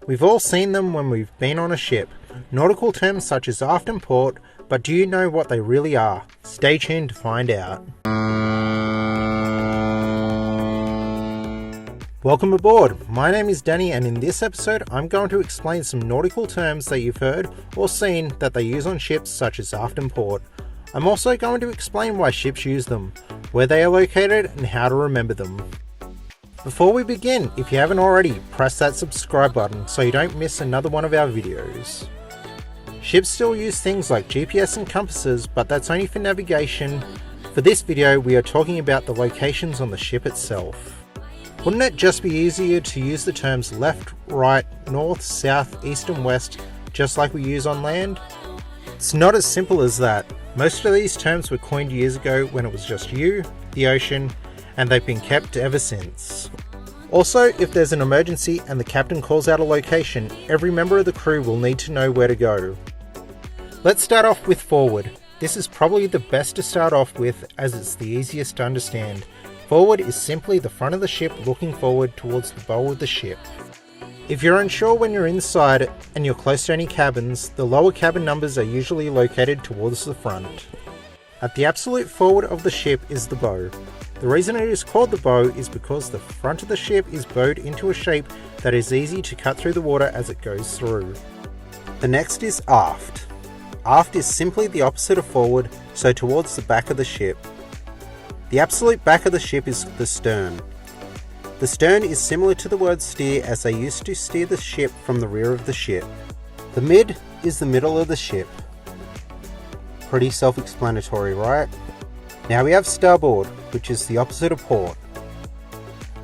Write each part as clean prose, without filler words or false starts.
We've all seen them when we've been on a ship. Nautical terms such as aft and port, but do you know what they really are? Stay tuned to find out. Welcome aboard, my name is Danny, and in this episode I'm going to explain some nautical terms that you've heard or seen that they use on ships such as aft and port. I'm also going to explain why ships use them, where they are located and how to remember them. Before we begin, if you haven't already, press that subscribe button so you don't miss another one of our videos. Ships still use things like GPS and compasses, but that's only for navigation. For this video we are talking about the locations on the ship itself. Wouldn't it just be easier to use the terms left, right, north, south, east and west just like we use on land? It's not as simple as that. Most of these terms were coined years ago when it was just you, the ocean, and they've been kept ever since. Also, if there's an emergency and the captain calls out a location, every member of the crew will need to know where to go. Let's start off with forward. This is probably the best to start off with as it's the easiest to understand. Forward is simply the front of the ship looking forward towards the bow of the ship. If you're unsure when you're inside and you're close to any cabins, the lower cabin numbers are usually located towards the front. At the absolute forward of the ship is the bow. The reason it is called the bow is because the front of the ship is bowed into a shape that is easy to cut through the water as it goes through. The next is aft. Aft is simply the opposite of forward, so towards the back of the ship. The absolute back of the ship is the stern. The stern is similar to the word steer, as they used to steer the ship from the rear of the ship. The mid is the middle of the ship. Pretty self-explanatory, right? Now we have starboard, which is the opposite of port.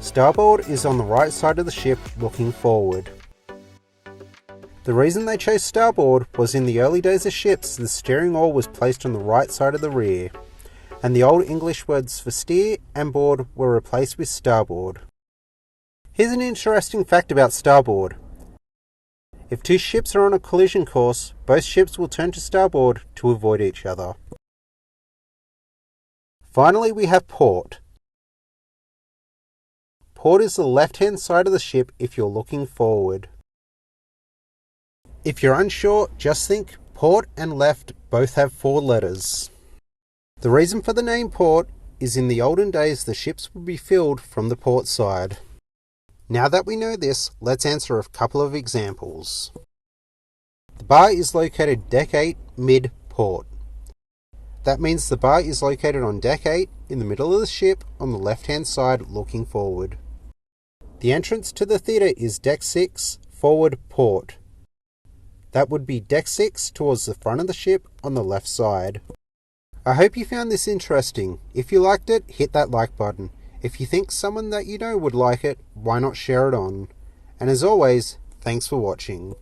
Starboard is on the right side of the ship looking forward. The reason they chose starboard was in the early days of ships the steering oar was placed on the right side of the rear, and the old English words for steer and board were replaced with starboard. Here's an interesting fact about starboard. If two ships are on a collision course, both ships will turn to starboard to avoid each other. Finally, we have port. Port is the left-hand side of the ship if you're looking forward. If you're unsure, just think port and left both have 4 letters. The reason for the name port is in the olden days the ships would be filled from the port side. Now that we know this, let's answer a couple of examples. The bar is located deck 8, mid-port. That means the bar is located on deck 8 in the middle of the ship on the left hand side looking forward. The entrance to the theatre is deck 6, forward port. That would be deck 6 towards the front of the ship on the left side. I hope you found this interesting. If you liked it, hit that like button. If you think someone that you know would like it, why not share it on? And as always, thanks for watching.